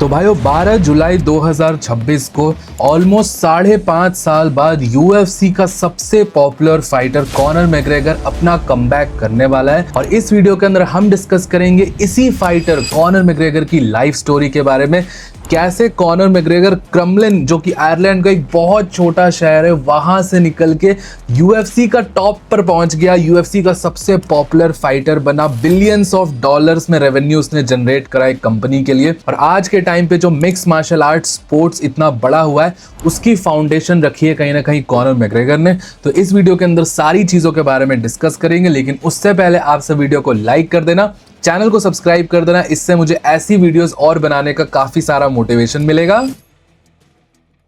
तो भाइयों 12 जुलाई 2026 को ऑलमोस्ट 5.5 साल बाद यूएफसी का सबसे पॉपुलर फाइटर कॉनर मैग्रेगर अपना कमबैक करने वाला है। और इस वीडियो के अंदर हम डिस्कस करेंगे इसी फाइटर कॉनर मैग्रेगर की लाइफ स्टोरी के बारे में। कैसे कॉनर मैग्रेगर क्रमलिन, जो कि आयरलैंड का एक बहुत छोटा शहर है, वहां से निकल के यूएफसी का टॉप पर पहुंच गया, यूएफसी का सबसे पॉपुलर फाइटर बना, बिलियंस ऑफ डॉलर्स में रेवेन्यू उसने जनरेट करा एक कंपनी के लिए। और आज के टाइम पे जो मिक्स मार्शल आर्ट्स स्पोर्ट्स इतना बड़ा हुआ है, उसकी फाउंडेशन रखी है कहीं ना कहीं कॉनर मैग्रेगर ने। तो इस वीडियो के अंदर सारी चीजों के बारे में डिस्कस करेंगे, लेकिन उससे पहले आप सब वीडियो को लाइक कर देना, चैनल को सब्सक्राइब कर देना, इससे मुझे ऐसी वीडियोस और बनाने का काफी सारा मोटिवेशन मिलेगा।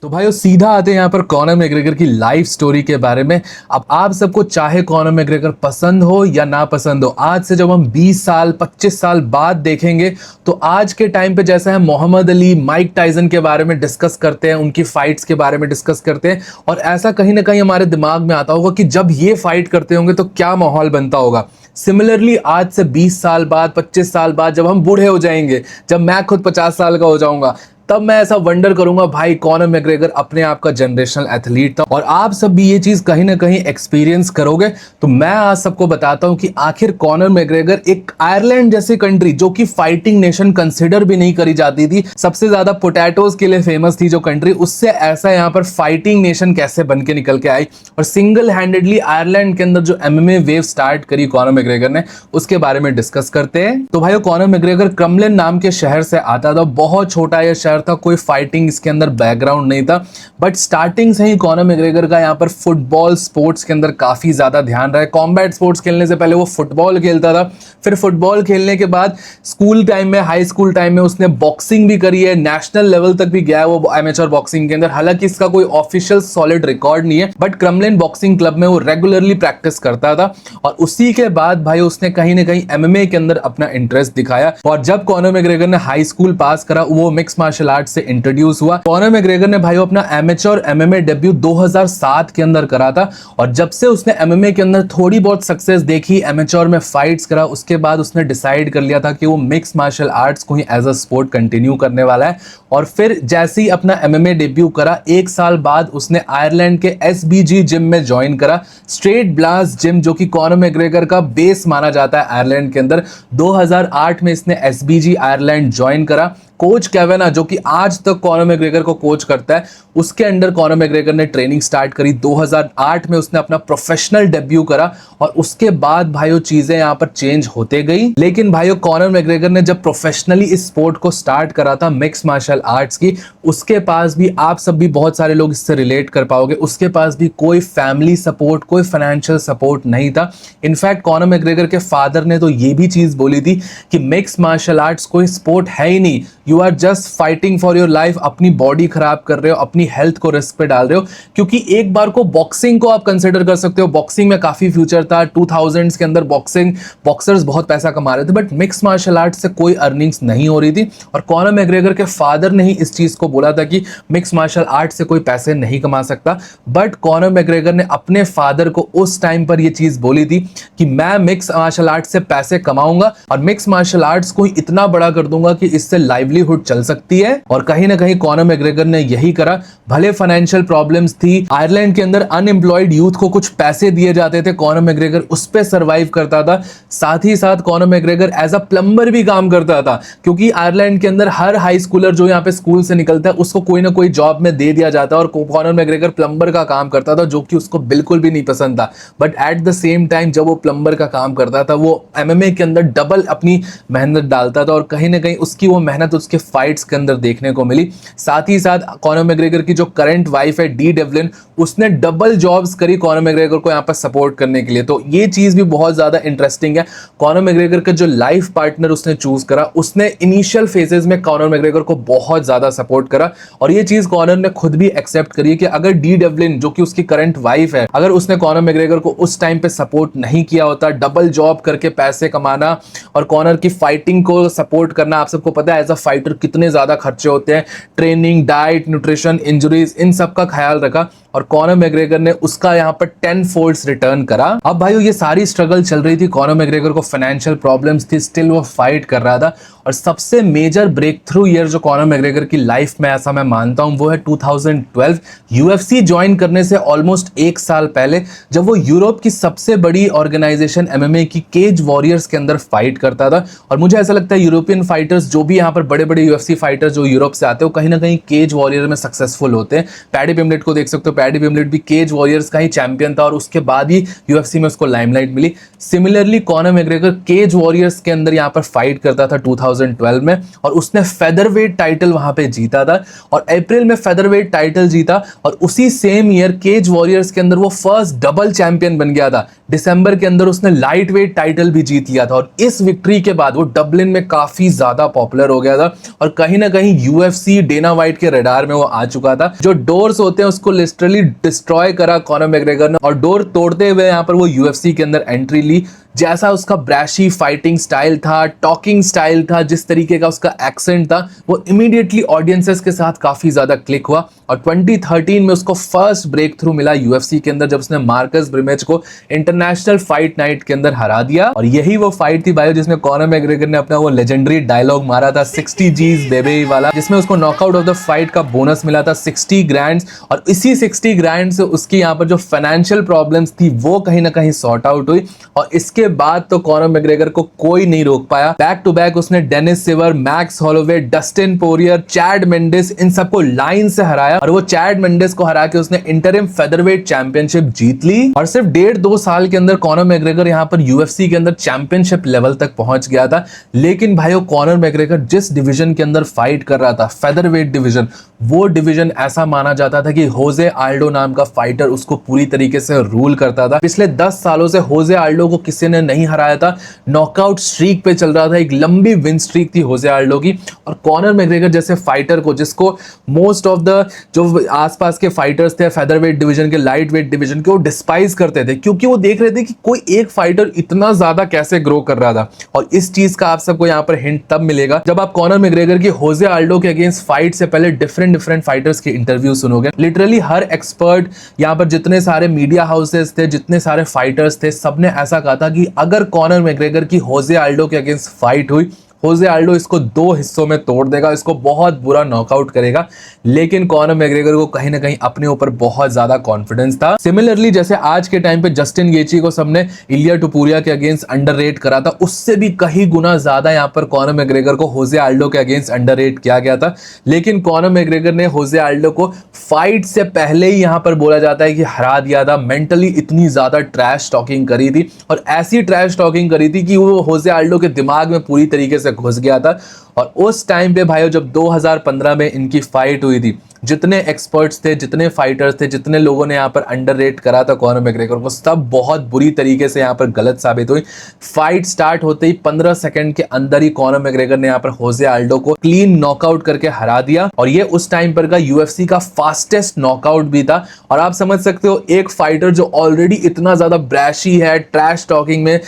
तो भाइयों सीधा आते हैं यहाँ पर कॉनर मैग्रेगर की लाइफ स्टोरी के बारे में। अब आप सबको चाहे कॉनर मैग्रेगर पसंद हो या ना पसंद हो, आज से जब हम 20 साल 25 साल बाद देखेंगे तो आज के टाइम पे जैसा है मोहम्मद अली, माइक टाइसन के बारे में डिस्कस करते हैं, उनकी फाइट्स के बारे में डिस्कस करते हैं, और ऐसा कहीं ना कहीं हमारे दिमाग में आता होगा कि जब ये फाइट करते होंगे तो क्या माहौल बनता होगा। सिमिलरली आज से 20 साल बाद 25 साल बाद जब हम बूढ़े हो जाएंगे, जब मैं खुद 50 साल का हो जाऊंगा, तब मैं ऐसा वंडर करूंगा भाई कॉनर मैग्रेगर अपने आप का जनरेशनल एथलीट था। और आप सब भी ये चीज कहीं ना कहीं एक्सपीरियंस करोगे। तो मैं आज सबको बताता हूं कि आखिर कॉनर मैग्रेगर एक आयरलैंड जैसी कंट्री, जो कि फाइटिंग नेशन कंसिडर भी नहीं करी जाती थी, सबसे ज्यादा पोटैटोज के लिए फेमस थी जो कंट्री, उससे ऐसा यहाँ पर फाइटिंग नेशन कैसे बन के निकल के आई और सिंगल हैंडेडली आयरलैंड के अंदर जो एमएमए वेव स्टार्ट करी कॉनर मैग्रेगर ने, उसके बारे में डिस्कस करते हैं। तो भाई कॉनर मैग्रेगर क्रमलिन नाम के शहर से आता था, बहुत छोटा यह शहर था, कोई फाइटिंग इसके अंदर बैकग्राउंड नहीं था, बट स्टार्टिंग से ही कॉनर मैग्रेगर का यहाँ पर फुटबॉल स्पोर्ट्स के अंदर काफी ज्यादा ध्यान रहा है। कॉम्बैट स्पोर्ट्स खेलने से पहले वो फुटबॉल खेलता था, फिर फुटबॉल खेलने के बाद स्कूल टाइम में, हाई स्कूल टाइम में उसने बॉक्सिंग भी करी है, नेशनल लेवल तक भी गया है वो एमेच्योर बॉक्सिंग के अंदर। हालांकि इसका कोई ऑफिशियल सॉलिड रिकॉर्ड नहीं है, बट क्रमलिन बॉक्सिंग क्लब में वो रेगुलरली प्रैक्टिस करता था। और उसी के बाद भाई उसने कहीं ना कहीं एमएमए के अंदर अपना इंटरेस्ट दिखाया। और जब कॉनर मैग्रेगर ने हाई स्कूल पास करा, वो मिक्स मार्शल आर्ट से इंट्रोड्यूस हुआ। कॉनर मैग्रेगर ने भाई अपना एमेच्योर एमएमए डेब्यू 2007 के अंदर करा था। और जब से उसने एमएमए के अंदर थोड़ी बहुत सक्सेस देखी, एमेच्योर में फाइट्स करा, उसके बाद उसने डिसाइड कर लिया था कि वो मिक्स मार्शल आर्ट्स को ही एज अ स्पोर्ट कंटिन्यू करने वाला है। और फिर जैसे ही अपना एमएमए डेब्यू करा, एक साल बाद उसने आयरलैंड के एसबीजी जिम में ज्वाइन करा, स्ट्रेट ब्लास्ट जिम, जो कि कॉनर मैग्रेगर का बेस माना जाता है आयरलैंड के अंदर। 2008 में इसने एसबीजी आयरलैंड ज्वाइन करा। कोच केविन, जो कि आज तक कॉनर मैग्रेगर को कोच करता है, उसके अंडर कॉनर मैग्रेगर ने ट्रेनिंग स्टार्ट करी। 2008 में उसने अपना प्रोफेशनल डेब्यू करा और उसके बाद भाइयों चीजें यहाँ पर चेंज होते गई। लेकिन भाइयों कॉनर मैग्रेगर ने जब प्रोफेशनली इस स्पोर्ट को स्टार्ट करा था मिक्स मार्शल आर्ट्स की, उसके पास भी, आप सब भी बहुत सारे लोग इससे रिलेट कर पाओगे, उसके पास भी कोई फैमिली सपोर्ट, कोई फाइनेंशियल सपोर्ट नहीं था। इनफैक्ट कॉनर मैग्रेगर के फादर ने तो ये भी चीज बोली थी कि मिक्स मार्शल आर्ट्स कोई स्पोर्ट है ही नहीं, you are just fighting for your life, अपनी बॉडी खराब कर रहे हो, अपनी हेल्थ को रिस्क पे डाल रहे हो। क्योंकि एक बार को बॉक्सिंग को आप कंसिडर कर सकते हो, बॉक्सिंग में काफी फ्यूचर था, 2000s के अंदर बॉक्सर्स बहुत पैसा कमा रहे थे, बट मिक्स मार्शल आर्ट से कोई अर्निंग्स नहीं हो रही थी। और कॉनर मैग्रेगर के फादर ने ही इस चीज को बोला था कि मिक्स मार्शल आर्ट से कोई पैसे नहीं कमा सकता। बट कॉनर मैग्रेगर ने अपने फादर को उस टाइम पर यह चीज बोली थी कि मैं मिक्स मार्शल आर्ट से पैसे कमाऊंगा और मिक्स मार्शल आर्ट्स को इतना बड़ा कर दूंगा कि इससे लाइवलीहुड चल सकती है। और कहीं ना कहीं कॉनर मैग्रेगर ने यही करा। भले फाइनेंशियल प्रॉब्लम्स थी, आयरलैंड के अंदर अनएम्प्लॉयड यूथ को कुछ पैसे दिए जाते थे, कॉनर मैग्रेगर उस पे सरवाइव करता था। साथ ही साथ Conor McGregor as a plumber भी काम करता था, क्योंकि आयरलैंड के अंदर हर हाई स्कूलर जो यहाँ पे स्कूल से निकलता है उसको कोई ना कोई जॉब में दे दिया जाता है, और कॉनर मैग्रेगर प्लम्बर का काम करता था, जो कि उसको बिल्कुल भी नहीं पसंद था। But at the same time जब वो प्लम्बर का काम करता था, वो एमएमए के अंदर डबल अपनी मेहनत डालता था, और कहीं ना कहीं उसकी वो मेहनत उसके फाइट्स के अंदर देखने को मिली। साथ ही साथ कॉनर मैग्रेगर की जो करंट वाइफ है डी डेवलिन, उसने डबल जॉब्स करी कॉनर मैग्रेगर को यहाँ पर सपोर्ट करने के लिए। तो ये चीज भी बहुत ज्यादा इंटरेस्टिंग है। कॉनर मैग्रेगर का जो लाइफ पार्टनर उसने चूज करा, उसने इनिशियल फेजेस में कॉनर मैग्रेगर को बहुत ज्यादा सपोर्ट करा, और ये चीज कॉनर ने खुद भी एक्सेप्ट करी है कि अगर डी डेवलिन, जो कि उसकी करंट वाइफ है, अगर उसने कॉनर मैग्रेगर को उस टाइम पे सपोर्ट नहीं किया होता, डबल जॉब करके पैसे कमाना और कॉनर की फाइटिंग को सपोर्ट करना, आप सबको पता है एज अ फाइटर कितने ज्यादा खर्चे होते हैं, ट्रेनिंग, डाइट, न्यूट्रिशन, इंजरीज, इन सब का ख्याल रखा, और कॉनर मैग्रेगर ने उसका यहाँ पर 10 फोल्ड्स रिटर्न करा। अब भाई ये सारी स्ट्रगल चल रही थी, कॉनर मैग्रेगर को फाइनेंशियल प्रॉब्लम्स थी, स्टिल वो फाइट कर रहा था। और सबसे मेजर ब्रेक थ्रू ईयर जो कॉनर मैग्रेगर की लाइफ में, ऐसा मैं मानता हूं, वो है 2012 यूएफसी ज्वाइन करने से ऑलमोस्ट 1 साल पहले, जब वो यूरोप की सबसे बड़ी ऑर्गेनाइजेशन एमएमए की केज वॉरियर्स के अंदर फाइट करता था। और मुझे ऐसा लगता है यूरोपियन फाइटर्स जो भी यहाँ पर बड़े बड़े यूएफसी फाइटर्स जो यूरोप से आते हो, कहीं ना कहीं केज वॉरियर में सक्सेसफुल होते हैं। पैडी पिम्बलेट को देख सकते हो, पैडी पिम्बलेट भी केज वॉरियर्स का ही चैंपियन था और उसके बाद ही यूएफसी में उसको लाइमलाइट मिली। Similarly Conor McGregor Cage Warriors के अंदर यहाँ पर फाइट करता था 2012 में, और उसने फेदरवेट टाइटल वहां पे जीता था और अप्रैल में फेदरवेट टाइटल जीता। और उसी सेम ईयर केज वॉरियर्स के अंदर वो फर्स्ट डबल चैंपियन बन गया था। दिसंबर के अंदर उसने लाइट वेट टाइटल भी जीत लिया था और इस विक्ट्री के बाद वो डबलिन में काफी ज्यादा पॉपुलर हो गया था और कहीं ना कहीं यूएफसी डेना वाइट के रडार में वो आ चुका था। जो डोर्स होते हैं उसको लिटरली डिस्ट्रॉय करा कॉनर मैग्रेगर ने, और डोर तोड़ते हुए यहाँ पर वो यूएफसी के अंदर एंट्री ली। जैसा उसका ब्रैशी फाइटिंग स्टाइल था, टॉकिंग स्टाइल था, जिस तरीके का उसका एक्सेंट था, वो इमीडिएटली ऑडियंसेस के साथ काफी ज्यादा क्लिक हुआ। और 2013 में उसको फर्स्ट ब्रेक थ्रू मिला यूएफसी के अंदर, जब उसने मार्कस ब्रिमेज को इंटरनेशनल फाइट नाइट के अंदर हरा दिया। और यही वो फाइट थी भाई जिसमें कॉनर मैग्रेगर ने अपना वो लेजेंडरी डायलॉग मारा था 60 G's बेबी वाला, जिसमें उसको नॉकआउट ऑफ द फाइट का बोनस मिला था 60 ग्रैंड। और इसी 60 ग्रैंड से उसकी यहाँ पर जो फाइनेंशियल प्रॉब्लम्स थी वो कहीं ना कहीं सॉर्ट आउट हुई। और इसके बाद तो कॉनर मैग्रेगर को कोई नहीं रोक पाया। बैक टू बैक उसने Dennis Siver, Max Holloway, Dustin Poirier, Chad Mendes, इन सबको लाइन से हराया। और वो चैड मेंडिस को हरा के उसने इंटरिम फेदरवेट चैंपियनशिप जीत ली। और सिर्फ 1.5-2 साल के अंदर कॉनर मैग्रेगर यहाँ पर यूएफसी के अंदर चैंपियनशिप लेवल तक पहुंच गया था। लेकिन भाइयों कॉनर मैग्रेगर जिस डिवीजन के अंदर फाइट कर रहा था, फेदरवेट डिवीजन, वो डिवीजन ऐसा माना जाता था कि होजे आल्डो नाम का फाइटर उसको पूरी तरीके से रूल करता था। पिछले 10 सालों से होजे आल्डो को किसी ने नहीं हराया था, नॉकआउट स्ट्रीक पे चल रहा था, एक लंबी विन स्ट्रीक थी होजे आल्डो की। और कॉनर मैग्रेगर जैसे फाइटर को, जिसको मोस्ट ऑफ द जो आसपास के फाइटर्स थे फेदरवेट डिवीजन के, लाइट वेट डिवीजन के, वो डिस्पाइज करते थे, क्योंकि वो देख रहे थे कि कोई एक फाइटर इतना ज्यादा कैसे ग्रो कर रहा था। और इस चीज का आप सबको यहाँ पर हिंट तब मिलेगा जब आप कॉनर मैग्रेगर की होजे आल्डो के अगेंस्ट फाइट से पहले डिफरेंट फाइटर्स के इंटरव्यू सुनोगे। लिटरली हर एक्सपर्ट यहाँ पर, जितने सारे मीडिया हाउसेस थे, जितने सारे फाइटर्स थे, सबने ऐसा कहा था कि अगर कॉनर मैग्रेगर की होजे आल्डो के अगेंस्ट फाइट हुई, होजे आल्डो इसको 2 हिस्सों में तोड़ देगा, इसको बहुत बुरा नॉकआउट करेगा। लेकिन कॉनर मैग्रेगर को कहीं ना कहीं अपने ऊपर बहुत ज्यादा कॉन्फिडेंस था। सिमिलरली जैसे आज के टाइम पे जस्टिन गेची को सबने इलिया टुपुरिया के अगेंस्ट अंडररेट करा था, उससे भी कहीं गुना ज्यादा यहाँ पर कॉनर मैग्रेगर को होजे आल्डो के अगेंस्ट अंडररेट किया गया था। लेकिन कॉनर मैग्रेगर ने होजे आल्डो को फाइट से पहले ही यहाँ पर बोला जाता है कि हरा दिया था। मेंटली इतनी ज्यादा ट्रैश टॉकिंग करी थी, और ऐसी ट्रैश टॉकिंग करी थी कि वो होजे आल्डो के दिमाग में पूरी तरीके से घुस गया था। और उस टाइम पे भाइयों जब 2015 में इनकी फाइट हुई थी, जितने एक्सपर्ट्स थे, जितने फाइटर्स थे, जितने लोगों ने यहाँ पर अंडररेट करा था कॉनर मैग्रेगर को, सब बहुत बुरी तरीके से यहाँ पर गलत साबित हुई। फाइट स्टार्ट होते ही 15 सेकंड के अंदर ही कॉनर मैग्रेगर ने यहाँ पर होजे आल्डो को क्लीन नॉकआउट करके हरा दिया। और ये उस टाइम पर का यूएफसी का फास्टेस्ट नॉकआउट भी था। और आप समझ सकते हो, एक फाइटर जो ऑलरेडी इतना ज्यादा ब्रैशी है, ट्रैश टॉकिंग में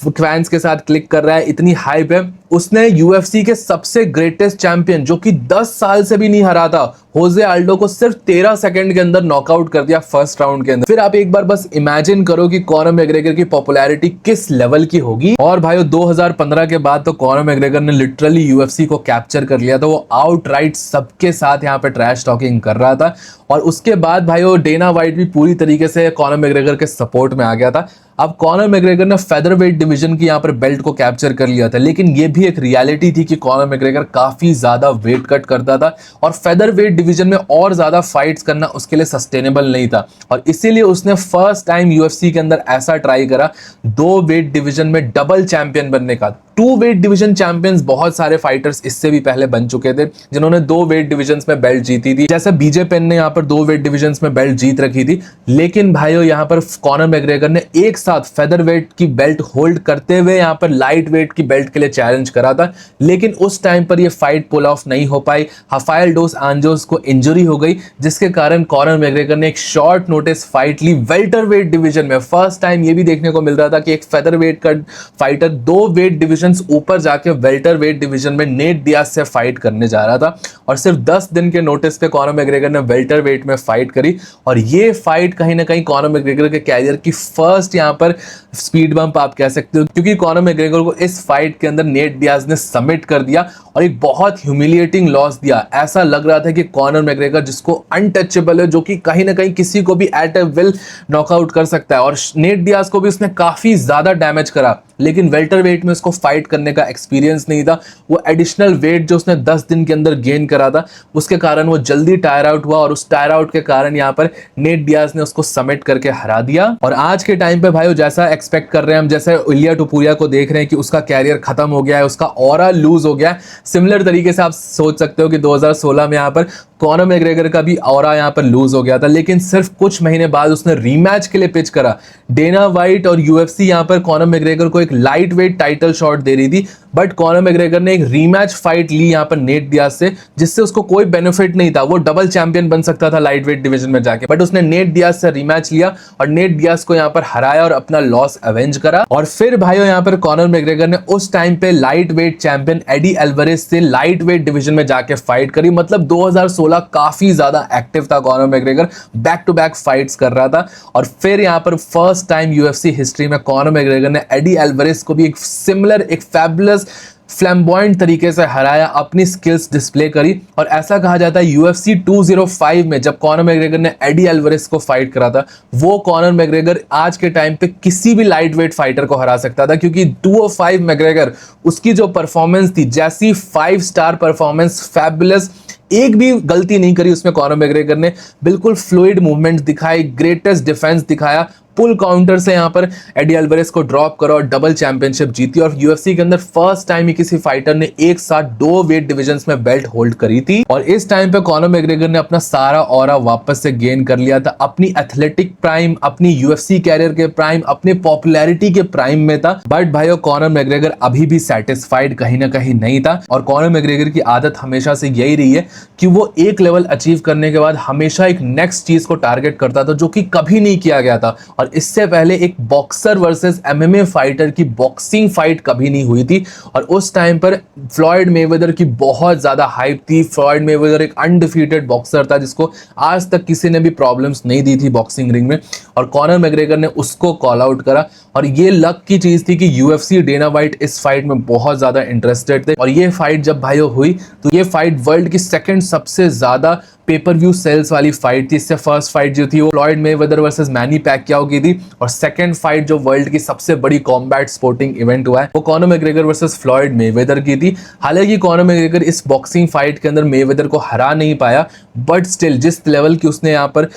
फैंस के साथ क्लिक कर रहा है, इतनी हाइप है, उसने यूएफसी के सबसे ग्रेटेस्ट चैंपियन, जो कि 10 साल से भी नहीं हरा था, होजे आल्डो को सिर्फ 13 सेकंड के अंदर नॉकआउट कर दिया फर्स्ट राउंड के अंदर। फिर आप एक बार बस इमेजिन करो कि कॉनर मैग्रेगर की पॉपुलैरिटी किस लेवल की होगी। और भाइयों 2015 के बाद तो कॉनर मैग्रेगर ने लिटरली यूएफसी को कैप्चर कर लिया था। वो आउटराइट सबके साथ यहाँ पे ट्रैश टॉकिंग कर रहा था। और उसके बाद भाइयों डेना वाइट भी पूरी तरीके से कॉनर मैग्रेगर के सपोर्ट में आ गया था। अब कॉनर मैग्रेगर ने फेदरवेट डिवीजन की यहाँ पर बेल्ट को कैप्चर कर लिया था, लेकिन ये भी एक रियलिटी थी कि कॉनर मैग्रेगर काफी ज्यादा वेट कट करता था और फेदरवेट डिवीजन में और ज्यादा फाइट्स करना उसके लिए सस्टेनेबल नहीं था। और इसीलिए उसने फर्स्ट टाइम यूएफसी के अंदर ऐसा ट्राई करा 2 वेट डिवीजन में डबल चैंपियन बनने का। 2 वेट डिवीजन चैंपियंस बहुत सारे फाइटर्स इससे भी पहले बन चुके थे जिन्होंने 2 वेट डिवीजन्स में बेल्ट जीती थी, जैसे बीजे पेन ने यहाँ पर 2 वेट डिवीजन्स में बेल्ट जीत रखी थी। लेकिन भाइयों यहाँ पर कॉनर मैग्रेगर ने एक साथ फेदरवेट की बेल्ट होल्ड करते हुए यहाँ पर लाइट वेट की बेल्ट के लिए चैलेंज करा था, लेकिन उस टाइम पर ये फाइट पुल ऑफ नहीं हो पाई। हफाइल डोस आंजोस उसको इंजरी हो गई, जिसके कारण कॉनर मैग्रेगर ने एक शॉर्ट नोटिस फाइट ली वेल्टरवेट डिवीजन में। फर्स्ट टाइम ये भी देखने को मिल रहा था कि एक फेदरवेट का फाइटर 2 वेट डिविजन्स ऊपर जाके वेल्टरवेट डिवीजन में नेट डियाज से फाइट करने जा रहा था, और सिर्फ 10 दिन के नोटिस पे कॉनर मैग्रेगर ने वेल्टरवेट में फाइट करी। और ये फाइट कहीं ना कहीं कॉनर मैग्रेगर के कैरियर की फर्स्ट यहाँ पर स्पीड बम्प आप कह सकते हो, क्योंकि कॉनर मैग्रेगर को इस फाइट के अंदर नेट डियाज ने सबमिट कर दिया और एक बहुत ह्यूमिलिएटिंग लॉस दिया। ऐसा लग रहा था कि कॉनर मैग्रेगर जिसको अनटचेबल है, जो कि कहीं ना कहीं किसी को भी एट ए विल नॉकआउट कर सकता है, और नेट डियाज को भी उसने काफी ज्यादा डैमेज करा, लेकिन वेल्टरवेट में उसको फाइट करने का एक्सपीरियंस नहीं था। वो एडिशनल वेट जो उसने 10 दिन के अंदर गेन करा था, उसके कारण वो जल्दी टायर आउट हुआ, और उस टायर आउट के कारण यहाँ पर नेट डियाज ने उसको सबमिट करके हरा दिया। और आज के टाइम पे भाई जैसा एक्सपेक्ट कर रहे हैं हम, जैसे इलिया टुपुरिया को देख रहे हैं कि उसका कैरियर खत्म हो गया है, उसका ऑरा लूज हो गया है, सिमिलर तरीके से आप सोच सकते हो कि 2016 में यहाँ पर कॉनर मैग्रेगर का भी ऑरा यहाँ पर लूज हो गया था, लेकिन सिर्फ कुछ महीने बाद उसने रीमैच के लिए पिच करा। डेना वाइट और यूएफसी यहाँ पर कॉनर मैग्रेगर को एक लाइट वेट टाइटल शॉट दे रही थी, बट कॉनर मैग्रेगर ने एक रीमैच फाइट ली यहाँ पर नेट डियाज से, जिससे उसको कोई बेनिफिट नहीं था। वो डबल चैंपियन बन सकता था लाइट वेट डिवीजन में जाके, बट उसने नेट डियाज से रीमैच लिया और नेट डियाज को यहाँ पर हराया और अपना लॉस अवेंज करा। और फिर भाइयों यहाँ पर कॉनर मैग्रेगर ने उस टाइम पे light weight champion Eddie Alvarez से लाइट वेट डिवीजन में जाके फाइट करी। मतलब 2016 काफी ज्यादा एक्टिव था Conor McGregor, back to back fights कर रहा था। और फिर यहाँ पर फर्स्ट टाइम यूएफसी हिस्ट्री में कॉनर मैग्रेगर ने एडी एल्वारेज को भी एक सिमिलर, एक फैबुलस फ्लैम्बॉयंट तरीके से हराया, अपनी स्किल्स डिस्प्ले करी। और ऐसा कहा जाता है यूएफसी 205 में जब कॉनर मैग्रेगर ने एडी एल्वारेज को फाइट करा था, वो कॉनर मैग्रेगर आज के टाइम पे किसी भी लाइट वेट फाइटर को हरा सकता था, क्योंकि 205 मैग्रेगर उसकी जो परफॉर्मेंस थी, जैसी 5 स्टार परफॉर्मेंस, फैबुलस, एक भी गलती नहीं करी उसमें कॉनर मैग्रेगर ने, बिल्कुल फ्लूइड मूवमेंट दिखाई, ग्रेटेस्ट डिफेंस दिखाया, पुल काउंटर से यहाँ पर एडी एल्वारेज को ड्रॉप करो और डबल चैंपियनशिप जीती। और यूएफसी के अंदर फर्स्ट टाइम ही किसी फाइटर ने एक साथ 2 वेट डिविजन्स में बेल्ट होल्ड करी थी। और इस टाइम पे कॉनर मैग्रेगर ने अपना सारा ऑरा वापस से गेन कर लिया था, अपनी एथलेटिक प्राइम, अपनी यूएफसी कैरियर के प्राइम, अपनी पॉपुलैरिटी के प्राइम में था। बट भाइयों कॉनर मैग्रेगर अभी भी सेटिस्फाइड कहीं ना कहीं नहीं था, और कॉनर मैग्रेगर की आदत हमेशा से यही रही है कि वो एक लेवल अचीव करने के बाद हमेशा एक नेक्स्ट चीज को टारगेट करता था, जो कि कभी नहीं किया गया था। और इससे पहले एक बॉक्सर वर्सेस एमएमए फाइटर की बॉक्सिंग फाइट कभी नहीं हुई थी, और उस टाइम पर फ्लॉयड मेवेदर की बहुत ज्यादा हाइप थी। फ्लॉयड मेवेदर एक अनडिफीटेड बॉक्सर था, जिसको आज तक किसी ने भी प्रॉब्लम्स नहीं दी थी बॉक्सिंग रिंग में, और कॉनर मैग्रेगर ने उसको कॉल आउट करा। और ये लक की चीज थी कि यूएफसी डेना वाइट इस फाइट में बहुत ज्यादा इंटरेस्टेड थे, और ये फाइट जब भाइयों हुई तो ये फाइट वर्ल्ड की सेकंड सबसे ज्यादा पेपर व्यू सेल्स वाली फाइट थी। इससे फर्स्ट फाइट जो थी वो फ्लॉयड मेवेदर वर्सेस मैनी पैक्याओ की थी, और सेकंड फाइट जो वर्ल्ड की सबसे बड़ी कॉम्बैट स्पोर्टिंग इवेंट हुआ है वो Conor McGregor versus Floyd Mayweather की थी। हालांकि कॉनर मैग्रेगर इस बॉक्सिंग फाइट के अंदर मेवेदर को हरा नहीं पाया, बट स्टिल जिस लेवल की उसने यहाँ पर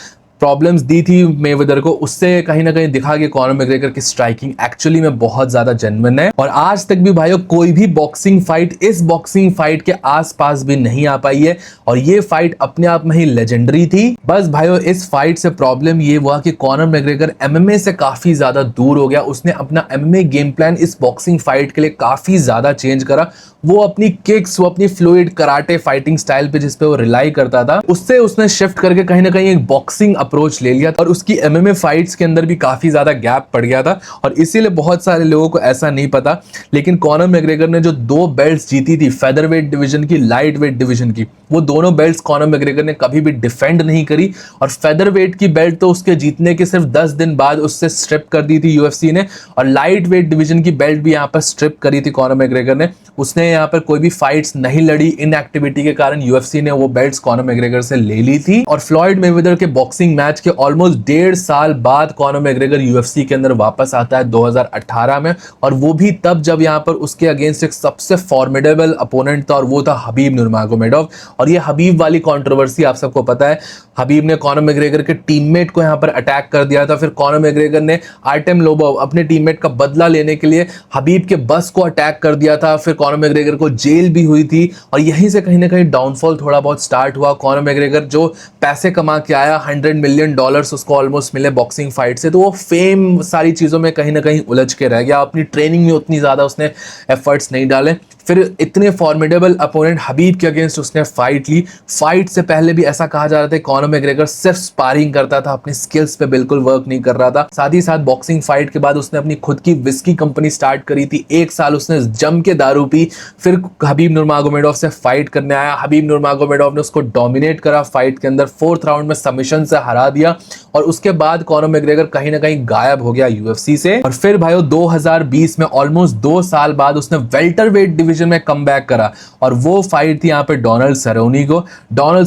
प्रॉब्लम्स दी थी मेवेदर को, उससे कहीं ना कहीं दिखा कि कॉनर मैग्रेगर की स्ट्राइकिंग एक्चुअली में बहुत ज्यादा जेन्युइन है। और आज तक भी भाइयों कोई भी बॉक्सिंग फाइट इस बॉक्सिंग फाइट के आसपास भी नहीं आ पाई है, और ये फाइट अपने आप में ही लेजेंडरी थी। बस भाइयों इस फाइट से प्रॉब्लम ये हुआ कि कॉनर मैग्रेगर एमएमए से काफी ज्यादा दूर हो गया। उसने अपना एमएमए गेम प्लान इस बॉक्सिंग फाइट के लिए काफी ज्यादा चेंज करा। वो अपनी किक्स, वो अपनी फ्लूइड कराटे फाइटिंग स्टाइल पे जिस पे वो रिलाई करता था, उससे उसने शिफ्ट करके कहीं ना कहीं एक बॉक्सिंग अप्रोच ले लिया, और उसकी एमएमए फाइट्स के अंदर भी काफी ज्यादा गैप पड़ गया था। और इसीलिए बहुत सारे लोगों को ऐसा नहीं पता, लेकिन कॉनर मैग्रेगर ने जो 2 बेल्ट्स जीती थी, फेदरवेट डिवीजन की, लाइट वेट डिवीजन की, वो दोनों बेल्ट्स कॉनर मैग्रेगर ने कभी भी डिफेंड नहीं करी। और फेदरवेट की बेल्ट तो उसके जीतने के सिर्फ 10 दिन बाद उससे स्ट्रिप कर दी थी यूएफसी ने, और लाइट वेट डिवीजन की बेल्ट भी यहाँ पर स्ट्रिप करी थी कॉनर मैग्रेगर ने। उसने यहाँ पर कोई भी फाइट्स नहीं लड़ी, इनएक्टिविटी के कारण यूएफसी ने वो बेल्ट्स कॉनर मैग्रेगर से ले ली थी। और फ्लॉयड मेवेदर के बॉक्सिंग मैच के ऑलमोस्ट 1.5 साल बाद कॉनर मैग्रेगर यूएफसी के अंदर वापस आता है 2018 में, और वो भी तब जब यहाँ पर उसके अगेंस्ट एक सबसे फॉर्मिडेबल अपोनेंट था, और वो था हबीब नुरमागोमेडोव। और ये हबीब वाली कंट्रोवर्सी आप सबको पता है, हबीब ने कॉनर मैग्रेगर के टीममेट को यहाँ पर अटैक कर दिया था। फिर कॉनर मैग्रेगर ने आर्टेम लोबोव, अपने टीममेट का बदला लेने के लिए हबीब के बस को अटैक कर दिया था। फिर कॉनर मैग्रेगर को जेल भी हुई थी, और यहीं से कहीं ना कहीं डाउनफॉल थोड़ा बहुत स्टार्ट हुआ। कॉनर मैग्रेगर जो पैसे कमा के आया, $100 मिलियन उसको ऑलमोस्ट मिले बॉक्सिंग फाइट से, तो वो फेम सारी चीजों में कहीं ना कहीं उलझ के रह गया। अपनी ट्रेनिंग में उतनी ज्यादा उसने एफर्ट्स नहीं डाले। फिर इतने फॉर्मिडेबल अपोनेंट हबीब के अगेंस्ट उसने फाइट ली। फाइट से पहले भी ऐसा कहा जा रहा था कॉनर मैग्रेगर सिर्फ स्पारिंग करता था, अपनी स्किल्स पे बिल्कुल वर्क नहीं कर रहा था। साथ ही साथ बॉक्सिंग फाइट के बाद उसने अपनी खुद की विस्की कंपनी स्टार्ट करी थी। 1 साल उसने जम के दारू पी, फिर हबीब नुरमागोमेडोव से फाइट करने आया। हबीब नुरमागोमेडोव ने उसको डोमिनेट करा फाइट के अंदर, 4th राउंड में सबमिशन से हरा दिया और उसके बाद कॉनर मैग्रेगर कहीं ना कहीं गायब हो गया यूएफसी से। और फिर भाइयों 2020 में ऑलमोस्ट 2 साल बाद उसने वेल्टरवेट डिवीजन में कमबैक करा और वो फाइट थी यहाँ पे डोनाल्ड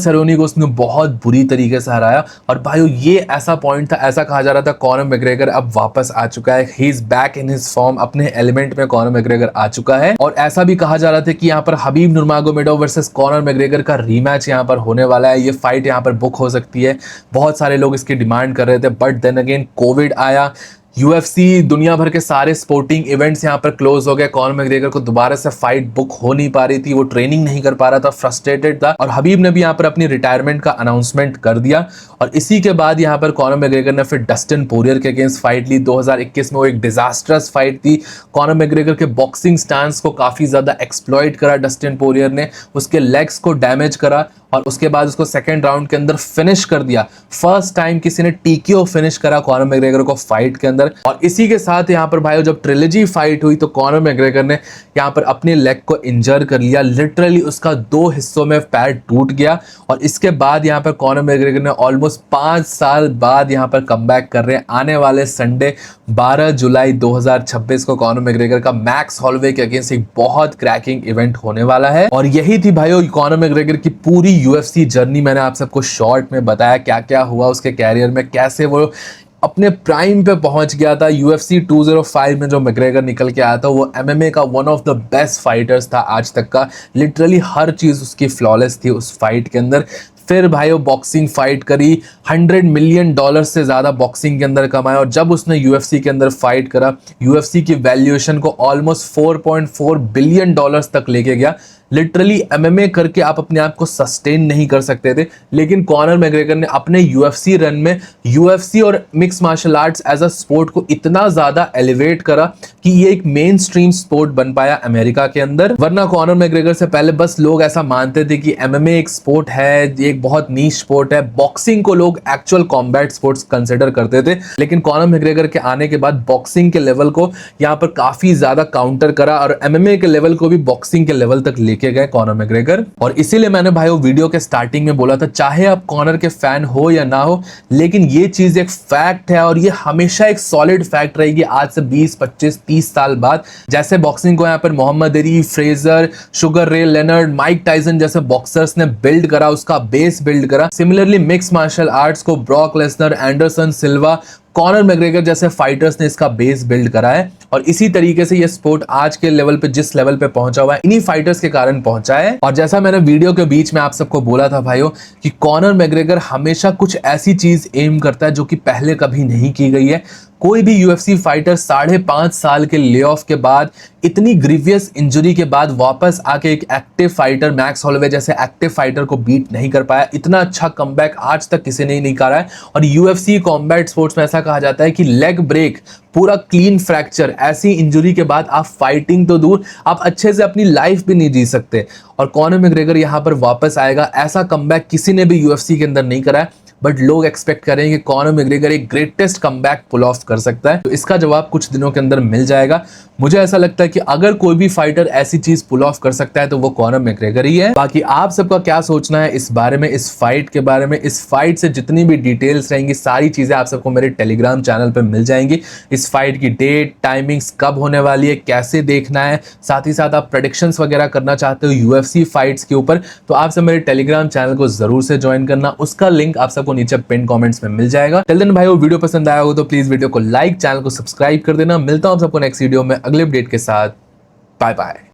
सेरोनी को उसने बहुत बुरी तरीके से हराया। और भाइयों ये ऐसा पॉइंट था, ऐसा कहा जा रहा था कॉनर मैग्रेगर अब वापस आ चुका है, he is back in his form, अपने एलिमेंट में कॉनर मैग्रेगर आ चुका है। और ऐसा भी कहा जा रहा था कि यहाँ पर हबीब नुरमागोमेडोव वर्सेस कॉनर मैग्रेगर का रीमैच यहाँ पर होने वाला है, ये फाइट यहाँ पर बुक हो सकती है। बहुत सारे लोग इसकी डिमांड कर रहे थे, बट देन अगेन कोविड आया, यूएफसी दुनिया भर के सारे स्पोर्टिंग इवेंट्स यहाँ पर क्लोज हो गए। कॉनर मैग्रेगर को दोबारा से फाइट बुक हो नहीं पा रही थी, वो ट्रेनिंग नहीं कर पा रहा था, फ्रस्ट्रेटेड था। और हबीब ने भी यहाँ पर अपनी रिटायरमेंट का अनाउंसमेंट कर दिया। और इसी के बाद यहाँ पर कॉनर मैग्रेगर ने फिर डस्टिन पोरियर के अगेंस्ट फाइट ली 2021 में। वो एक डिजास्टरस फाइट थी। कॉनर मैग्रेगर के बॉक्सिंग स्टांस को काफी ज्यादा एक्सप्लॉइट करा डस्टिन पोरियर ने, उसके लेग्स को डैमेज करा और उसके बाद उसको 2nd राउंड के अंदर फिनिश कर दिया। फर्स्ट टाइम किसी ने टीकेओ फिनिश करा कॉनर मैग्रेगर को फाइट के अंदर। और इसी के साथ यहाँ पर भाइयों जब ट्रिलॉजी फाइट हुई तो कॉनर मैग्रेगर ने यहाँ पर अपने लेग को इंजर कर लिया, लिटरली उसका 2 हिस्सों में पैर टूट गया। और इसके बाद यहाँ पर कॉनर मैग्रेगर ने ऑलमोस्ट 5 साल बाद यहाँ पर कमबैक कर रहे हैं। आने वाले संडे 12 जुलाई 2026 को कॉनर मैग्रेगर का मैक्स हॉलवे के अगेंस्ट एक बहुत क्रैकिंग इवेंट होने वाला है। और यही थी भाइयों कॉनर मैग्रेगर की पूरी यूएफसी जर्नी। मैंने आप सबको शॉर्ट में बताया क्या क्या हुआ उसके कैरियर में, कैसे वो अपने प्राइम पे पहुंच गया था। यूएफसी 205 में जो मैग्रेगर निकल के आया था वो एमएमए का one of the best fighters था आज तक का, लिटरली हर चीज उसकी फ्लॉलेस थी उस फाइट के अंदर। फिर भाई वो बॉक्सिंग फाइट करी, $100 मिलियन से ज्यादा बॉक्सिंग के अंदर कमाया। और जब उसने यूएफसी के अंदर फाइट करा, यूएफसी की वैल्यूएशन को ऑलमोस्ट $4.4 बिलियन तक लेके गया। लिटरली एमएमए करके आप अपने आप को सस्टेन नहीं कर सकते थे, लेकिन कॉनर मैग्रेगर ने अपने यूएफसी रन में यूएफसी और mix martial arts as a sport को इतना ज्यादा एलिवेट करा कि ये एक मेन स्ट्रीम स्पोर्ट बन पाया अमेरिका के अंदर। वरना कॉनर मैग्रेगर से पहले बस लोग ऐसा मानते थे कि एमएमए एक स्पोर्ट है, एक बहुत नीश स्पोर्ट है, बॉक्सिंग को लोग एक्चुअल कॉम्बैट स्पोर्ट्स कंसिडर करते थे। लेकिन कॉनर मैग्रेगर के आने के बाद बॉक्सिंग के लेवल को यहाँ पर काफी ज्यादा काउंटर करा और एमएमए के लेवल को भी बॉक्सिंग के लेवल तक लेके गए कॉनर मैग्रेगर। और इसीलिए मैंने भाइयों वीडियो के स्टार्टिंग में बोला था, चाहे आप कॉनर के फैन हो या ना हो, लेकिन ये चीज एक फैक्ट है और ये हमेशा एक सॉलिड फैक्ट रहेगी आज से 20, 25, 30 साल बाद। जैसे बॉक्सिंग को यहाँ पर मोहम्मद अली, फ्रेजर, शुगर रे लेनर्ड, माइक टाइसन जैसे बॉक्सर्स ने बिल्ड करा, उसका बेस बिल्ड करा। सिमिलरली मिक्स मार्शल आर्ट्स को ब्रॉक लेसनर, एंडरसन सिल्वा, कॉनर मैग्रेगर जैसे फाइटर्स ने इसका बेस बिल्ड करा है। और इसी तरीके से ये स्पोर्ट आज के लेवल पे जिस लेवल पे पहुंचा हुआ है, इन्हीं फाइटर्स के कारण पहुंचा है। और जैसा मैंने वीडियो के बीच में आप सबको बोला था भाइयों कि कॉनर मैग्रेगर हमेशा कुछ ऐसी चीज एम करता है जो कि पहले कभी नहीं की गई है। कोई भी यूएफसी फाइटर 5.5 साल के ले ऑफ के बाद, इतनी ग्रीवियस इंजरी के बाद वापस आके एक एक्टिव फाइटर, मैक्स हॉलवे जैसे एक्टिव फाइटर को बीट नहीं कर पाया। इतना अच्छा कमबैक आज तक किसी ने नहीं करा है। और यूएफसी कॉम्बैट स्पोर्ट्स में ऐसा कहा जाता है कि लेग ब्रेक, पूरा क्लीन फ्रैक्चर, ऐसी इंजरी के बाद आप फाइटिंग तो दूर, आप अच्छे से अपनी लाइफ भी नहीं जी सकते। और कॉनर मैग्रेगर यहाँ पर वापस आएगा, ऐसा कमबैक किसी ने भी यूएफसी के अंदर नहीं करा है। बट लोग एक्सपेक्ट करेंगे कि कॉनर मैग्रेगर एक ग्रेटेस्ट कमबैक पुल ऑफ कर सकता है। तो इसका जवाब कुछ दिनों के अंदर मिल जाएगा। मुझे ऐसा लगता है कि अगर कोई भी फाइटर ऐसी चीज पुल ऑफ कर सकता है तो वो कॉनर मैग्रेगर ही है। बाकी आप सबका क्या सोचना है इस बारे में, इस फाइट के बारे में? इस फाइट से जितनी भी डिटेल्स रहेंगी, सारी चीजें आप सबको मेरे टेलीग्राम चैनल पर मिल जाएंगी। इस फाइट की डेट, टाइमिंग्स, कब होने वाली है, कैसे देखना है, साथ ही साथ आप प्रेडिक्शंस वगैरह करना चाहते हो यूएफसी फाइट्स के ऊपर, तो आप सब मेरे टेलीग्राम चैनल को जरूर से ज्वाइन करना। उसका लिंक आप सबको नीचे पिन कमेंट्स में मिल जाएगा। टिल देन भाई, वो वीडियो पसंद आया हो तो प्लीज वीडियो को लाइक, चैनल को सब्सक्राइब कर देना। मिलता हूं आपको नेक्स्ट वीडियो में अगले अपडेट के साथ। Bye bye.